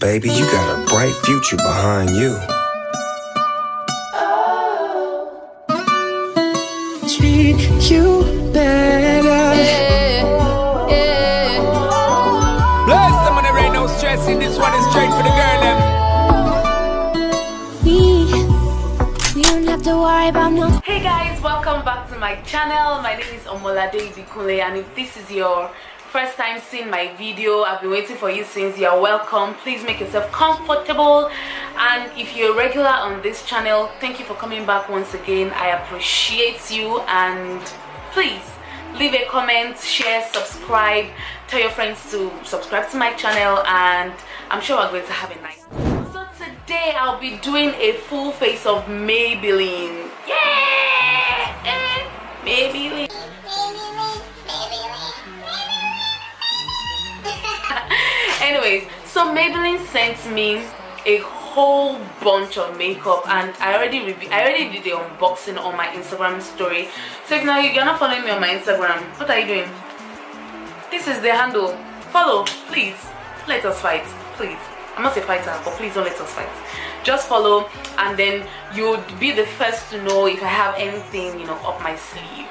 Baby, you got a bright future behind you. Treat you better. Bless them when there ain't no stressing. This one is straight for the girl, them. We don't have to worry about no. Hey guys, welcome back to my channel. My name is Omolade, and if this is your first time seeing my video, I've been waiting for you since. You're welcome. Please make yourself comfortable, and if you're a regular on this channel, thank you for coming back once again. I appreciate you, and please leave a comment, share, subscribe, tell your friends to subscribe to my channel, and I'm sure we're going to have a nice time. So today I'll be doing a full face of Maybelline. Yeah, Maybelline. Anyways, so Maybelline sent me a whole bunch of makeup, and I already did the unboxing on my Instagram story. So if now you're not following me on my Instagram, what are you doing? This is the handle. Follow, please. Let us fight, please. I'm not a fighter, but please don't let us fight. Just follow, and then you'll be the first to know if I have anything, you know, up my sleeve.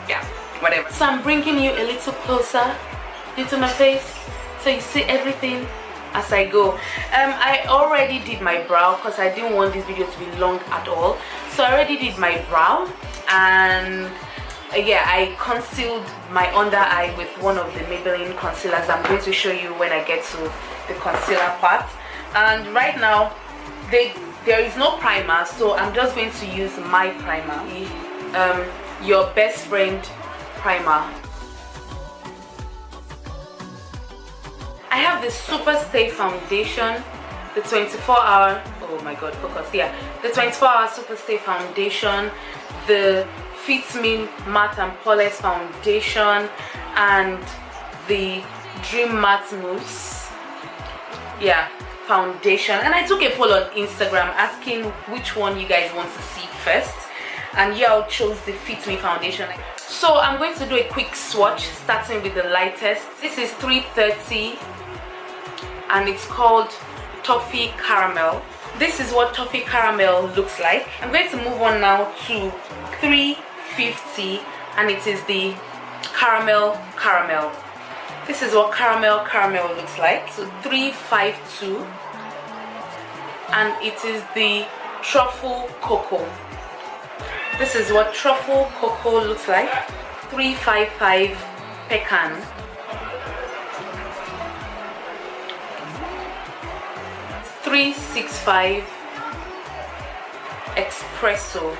Yeah, whatever. So I'm bringing you a little closer into my face so you see everything as I go. I already did my brow because I didn't want this video to be long at all. So I already did my brow, and yeah, I concealed my under eye with one of the Maybelline concealers. I'm going to show you when I get to the concealer part. And right now there is no primer, so I'm just going to use my primer, Your Best Friend primer. I have the Super Stay foundation, the 24-hour, oh my god, focus, yeah, the 24-hour Super Stay foundation, the Fits Me Matte and Poreless foundation, and the Dream Matte Mousse, yeah, foundation. And I took a poll on Instagram asking which one you guys want to see first, and y'all chose the Fit Me foundation. So I'm going to do a quick swatch, starting with the lightest. This is 330, and it's called Toffee Caramel. This is what Toffee Caramel looks like. I'm going to move on now to 350, and it is the Caramel. This is what Caramel looks like. So 352, and it is the Truffle Cocoa. This is what Truffle Cocoa looks like. 355 Pecan. 365 Espresso.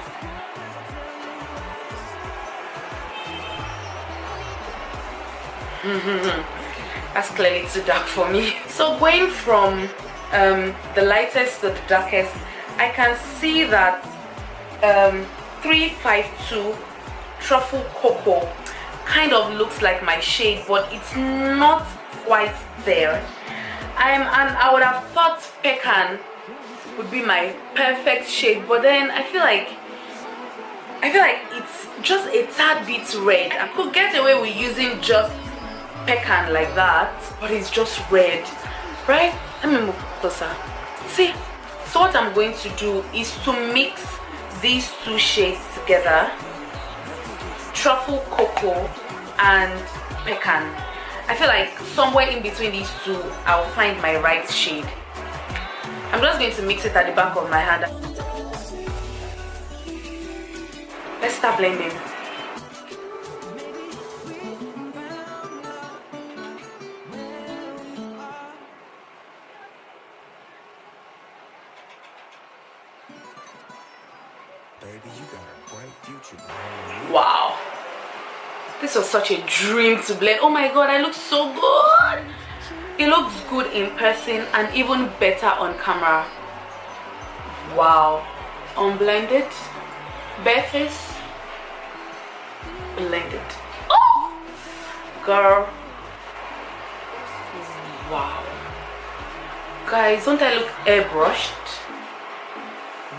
That's clearly too dark for me. So going from the lightest to the darkest, I can see that 352 Truffle Cocoa kind of looks like my shade, but it's not quite there. And I would have thought Pecan would be my perfect shade, but then I feel like it's just a tad bit red. I could get away with using just Pecan like that, but it's just red, right? Let me move closer. See? So what I'm going to do is to mix these two shades together, Truffle Cocoa and Pecan. I feel like somewhere in between these two I'll find my right shade. I'm just going to mix it at the back of my hand. Let's start blending. Baby, you got a bright future behind you. Wow, this was such a dream to blend. Oh my god, I look so good. It looks good in person and even better on camera. Wow. Unblended, bare face, blended. Oh, girl. Wow. Guys, don't I look airbrushed?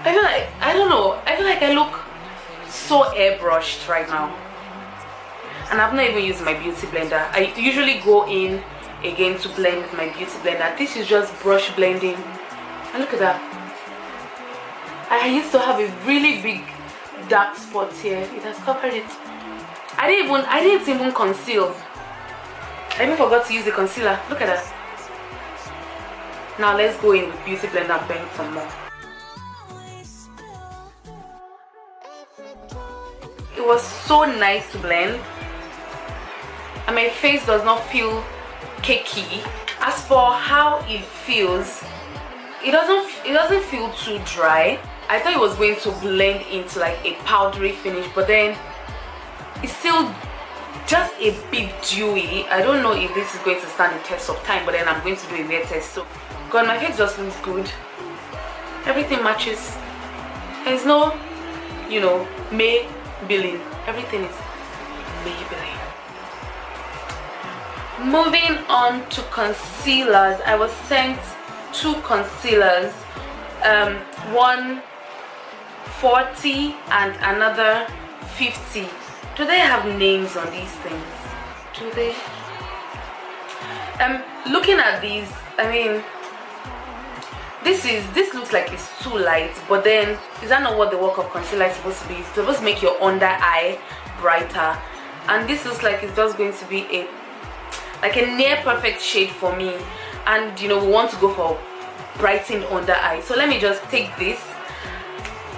I feel like, I don't know, I feel like I look so airbrushed right now. And I've not even used my beauty blender. I usually go in again to blend with my beauty blender. This is just brush blending, and look at that. I used to have a really big dark spot here. It has covered it. I didn't even conceal. I even forgot to use the concealer. Look at that. Now let's go in with beauty blender and blend some more. It was so nice to blend, and my face does not feel cakey. As for how it feels, it doesn't feel too dry. I thought it was going to blend into like a powdery finish, but then it's still just a bit dewy. I don't know if this is going to stand the test of time, but then I'm going to do a wear test. So God, my face just looks good. Everything matches. There's no, you know, Maybelline. Everything is Maybelline. Moving on to concealers. I was sent 2 concealers, one 40 and another 50. Do they have names on these things? Do they? Looking at these, I mean, this looks like it's too light, but then is that not what the work of concealer is supposed to be? It's supposed to make your under eye brighter, and this looks like it's just going to be a near perfect shade for me. And you know, we want to go for brightened under eye, so let me just take this.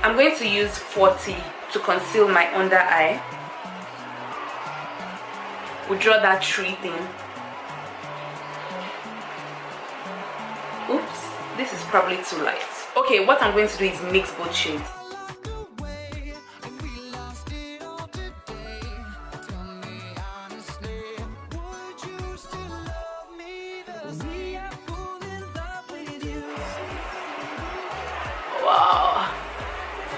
I'm going to use 40 to conceal my under eye. We draw that tree thing. Oops, this is probably too light. Okay, what I'm going to do is mix both shades. Wow,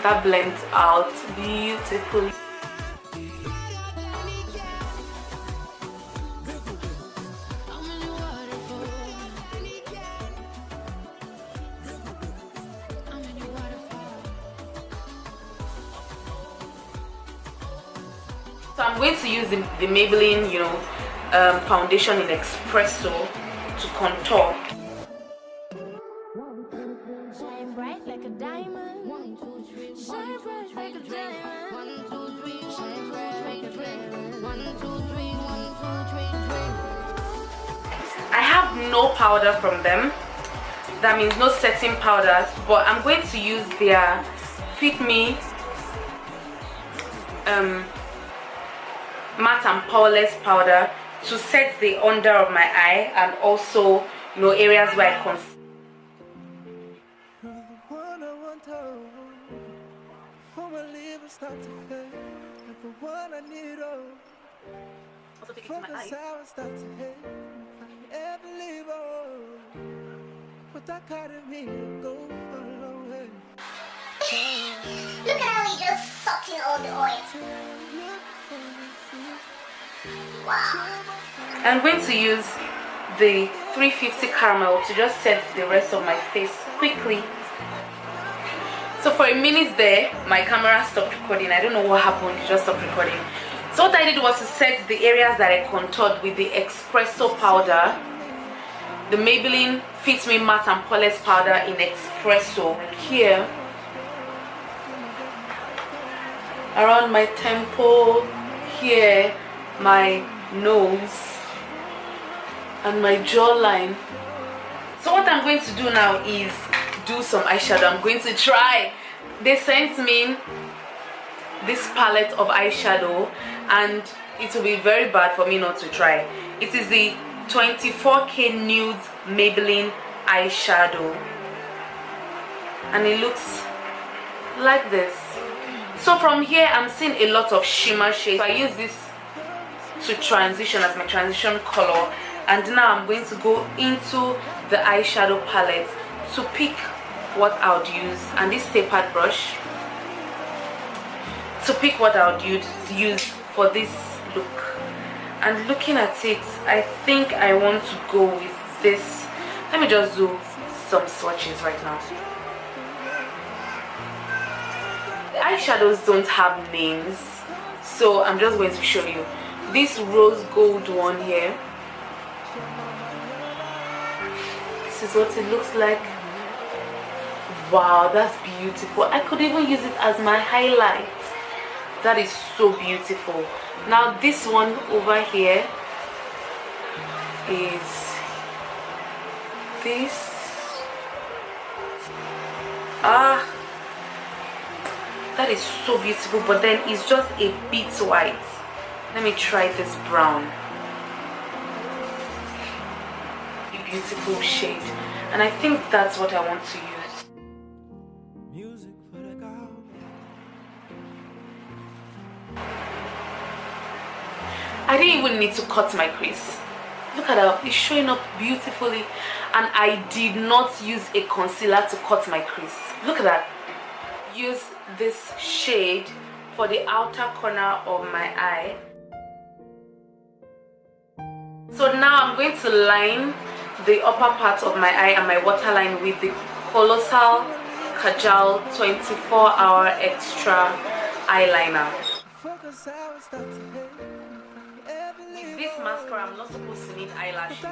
that blends out beautifully. So I'm going to use the Maybelline, you know, foundation in Espresso to contour. Shine bright like a diamond. 1, 2, 3. Shine bright like a diamond. 1, 2, 3. Shine bright like a diamond. 1, 2, 3. 1, 2, 3. I have no powder from them. That means no setting powders, but I'm going to use their Fit Me matte and poreless powder to set the under of my eye, and also, you know, areas where I conceal. Also take it to my eye. Look at how he just sucked in all the oil. Wow. I'm going to use the 350 caramel to just set the rest of my face quickly. So for a minute there, my camera stopped recording. I don't know what happened, it just stopped recording. So what I did was to set the areas that I contoured with the Espresso powder, the Maybelline Fit Me Matte and Poreless powder in Espresso. Here, around my temple, here, my nose, and my jawline. So what I'm going to do now is do some eyeshadow. I'm going to try. They sent me this palette of eyeshadow, and it will be very bad for me not to try. It is the 24K Nude Maybelline eyeshadow, and it looks like this. So from here I'm seeing a lot of shimmer shades. So I use this to transition as my transition color, and now I'm going to go into the eyeshadow palette to pick what I would use, and this tapered brush to pick what I would use for this look. And looking at it, I think I want to go with this. Let me just do some swatches right now. The eyeshadows don't have names, so I'm just going to show you this rose gold one here. is what it looks like. Wow, that's beautiful. I could even use it as my highlight. That is so beautiful. Now this one over here is this. That is so beautiful, but then it's just a bit white. Let me try this brown. A beautiful shade, and I think that's what I want to use. I didn't even need to cut my crease. Look at that, it's showing up beautifully, and I did not use a concealer to cut my crease. Look at that. Use this shade for the outer corner of my eye. So now I'm going to line the upper part of my eye and my waterline with the Colossal Kajal 24-hour extra eyeliner. With this mascara, I'm not supposed to need eyelashes.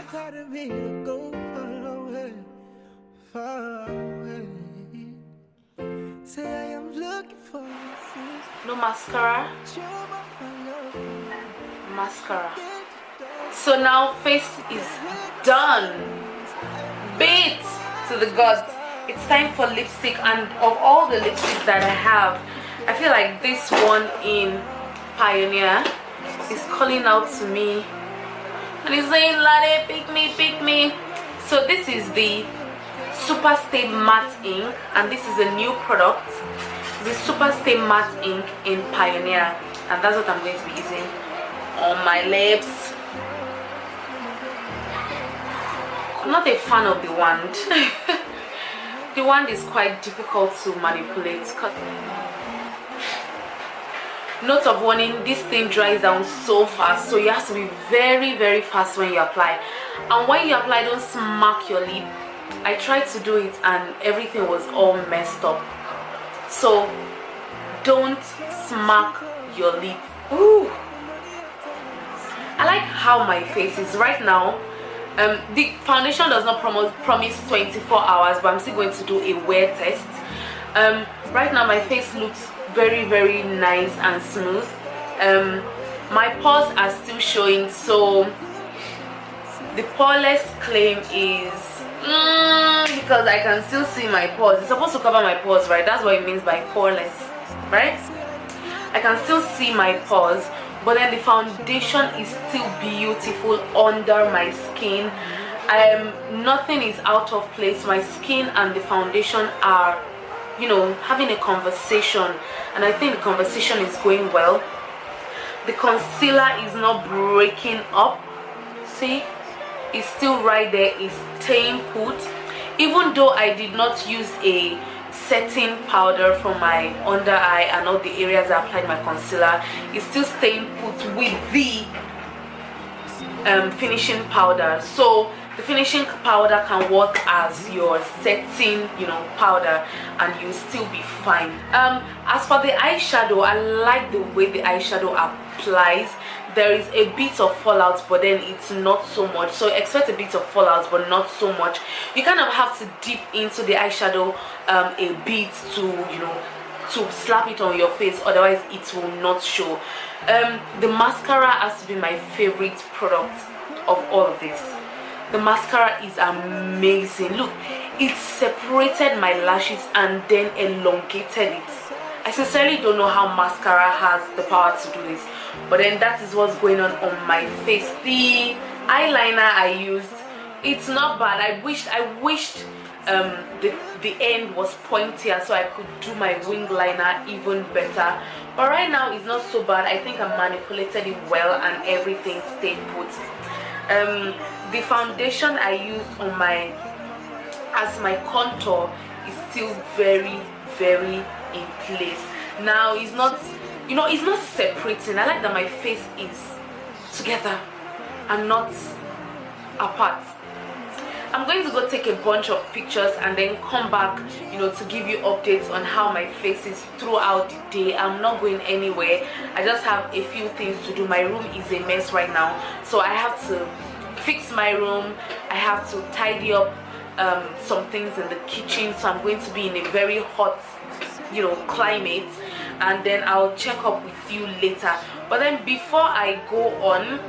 No mascara. So now face is done. Beat to the gods. It's time for lipstick, and of all the lipsticks that I have, I feel like this one in Pioneer is calling out to me and it's saying, Lade, pick me, pick me. So this is the Super Stay Matte Ink, and this is a new product. The Super Stay Matte Ink in Pioneer, and that's what I'm going to be using on my lips. I'm not a fan of the wand. The wand is quite difficult to manipulate. Note of warning, this thing dries down so fast, so you have to be very, very fast when you apply. And when you apply, don't smack your lip. I tried to do it and everything was all messed up. So don't smack your lip. Ooh. I like how my face is right now. The foundation does not promise 24 hours, but I'm still going to do a wear test. Right now my face looks very, very nice and smooth. My pores are still showing, so the poreless claim is because I can still see my pores. It's supposed to cover my pores, right? That's what it means by poreless, right? I can still see my pores, but then the foundation is still beautiful under my skin. Nothing is out of place. My skin and the foundation are, you know, having a conversation, and I think the conversation is going well. The concealer is not breaking up. See, it's still right there. It's staying put, even though I did not use a setting powder for my under eye and all the areas I applied my concealer. It's still staying put with the finishing powder. So the finishing powder can work as your setting, you know, powder, and you'll still be fine. As for the eyeshadow, I like the way the eyeshadow applies. There is a bit of fallout, but then it's not so much. So expect a bit of fallout, but not so much. You kind of have to dip into the eyeshadow a bit to, you know, to slap it on your face, otherwise it will not show. The mascara has to be my favorite product of all of this. The mascara is amazing. Look, it separated my lashes and then elongated it. I sincerely don't know how mascara has the power to do this, but then that is what's going on my face. The eyeliner I used, it's not bad. I wished the end was pointier so I could do my wing liner even better, but right now it's not so bad. I think I manipulated it well and everything stayed put. The foundation I used on my as my contour is still very, very in place. Now it's not, you know, it's not separating. I like that my face is together and not apart. I'm going to go take a bunch of pictures and then come back, you know, to give you updates on how my face is throughout the day. I'm not going anywhere. I just have a few things to do. My room is a mess right now, so I have to fix my room. I have to tidy up some things in the kitchen, so I'm going to be in a very hot, you know, climate, and then I'll check up with you later. But then before I go on,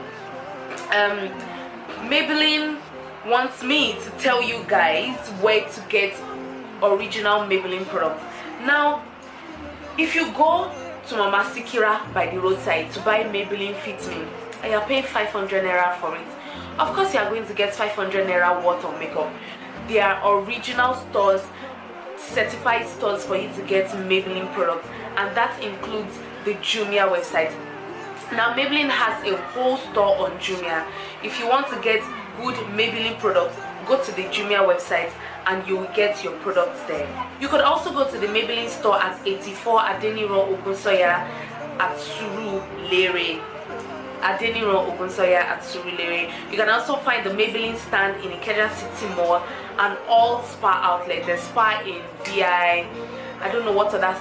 Maybelline wants me to tell you guys where to get original Maybelline products. Now, if you go to Mama Sikira by the roadside to buy Maybelline Fit Me, and you're paying 500 naira for it, of course you are going to get 500 naira worth of makeup. There are original stores, certified stores for you to get Maybelline products, and that includes the Jumia website. Now Maybelline has a whole store on Jumia. If you want to get good Maybelline products, go to the Jumia website and you will get your products there. You could also go to the Maybelline store at 84 Adeniro Ogunsoya at Surulere. Adeniro Ogunsoya at Surulere. You can also find the Maybelline stand in Ikeja City Mall and all spa outlets. There's spa in VI. I don't know what other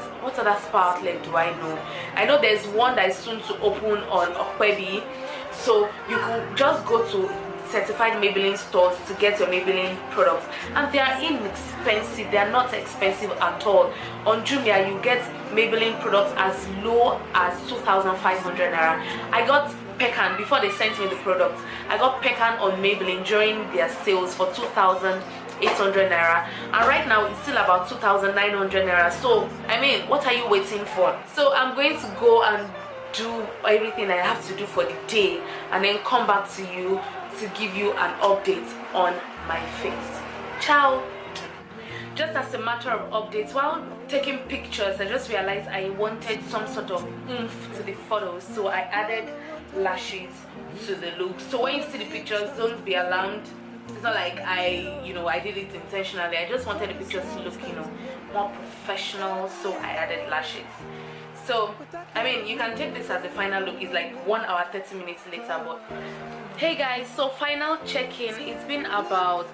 spa outlet do I know. I know there's one that is soon to open on Okwebi. So you could just go to certified Maybelline stores to get your Maybelline products, and they are inexpensive. They are not expensive at all. On Jumia you get Maybelline products as low as 2,500 naira. I got Pecan before they sent me the products. I got Pecan on Maybelline during their sales for 2,800 naira, and right now it's still about 2,900 naira. So I mean, what are you waiting for? So I'm going to go and do everything I have to do for the day, and then come back to you to give you an update on my face. Ciao. Just as a matter of updates, while taking pictures, I just realized I wanted some sort of oomph to the photos, so I added lashes to the look. So when you see the pictures, don't be alarmed. It's not like I did it intentionally. I just wanted the pictures to look, more professional, so I added lashes. So I mean, you can take this as a final look. It's like 1 hour 30 minutes later. But hey guys, so final check-in. It's been about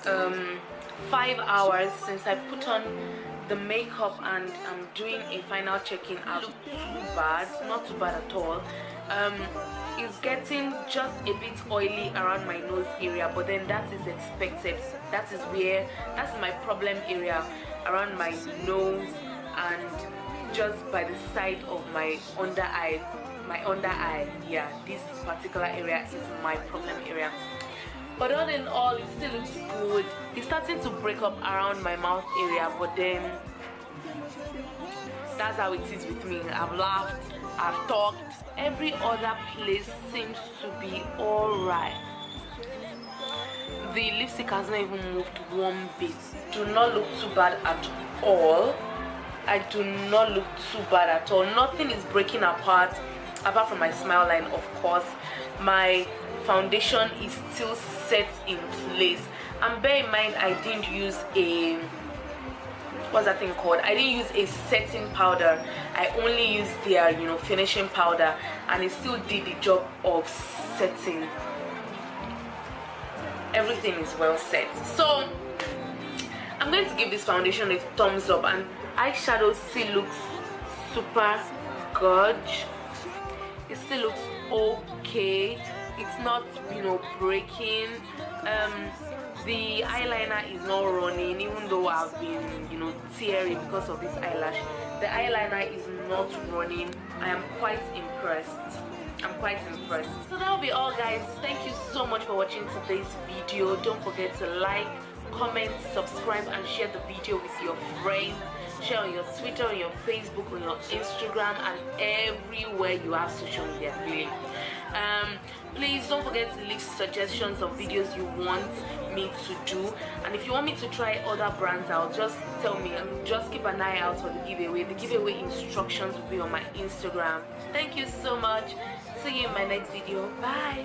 5 hours since I put on the makeup, and I'm doing a final check-in. I look too bad, not too bad at all. It's getting just a bit oily around my nose area, but then that is expected. That's my problem area, around my nose and just by the side of my under eye. Yeah, this particular area is my problem area. But all in all, it still looks good. It's starting to break up around my mouth area, but then that's how it is with me. I've laughed, I've talked. Every other place seems to be alright. The lipstick has not even moved one bit. Do not look too bad at all. I do not look too bad at all. Nothing is breaking apart from my smile line, of course. My foundation is still set in place, and bear in mind I didn't use a what's that thing called? I didn't use a setting powder. I only used their finishing powder, and it still did the job of setting. Everything is well set. So I'm going to give this foundation a thumbs up, and eyeshadow still looks super good. It still looks okay. It's not breaking. The eyeliner is not running, even though I've been teary because of this eyelash. The eyeliner is not running. I am quite impressed. So that'll be all, guys. Thank you so much for watching today's video. Don't forget to like, comment, subscribe, and share the video with your friends. Share on your Twitter, on your Facebook, on your Instagram, and everywhere you have social media, really. Please don't forget to leave suggestions of videos you want me to do, and if you want me to try other brands out, just tell me, and just keep an eye out for the giveaway. The giveaway instructions will be on my Instagram. Thank you so much. See you in my next video. Bye.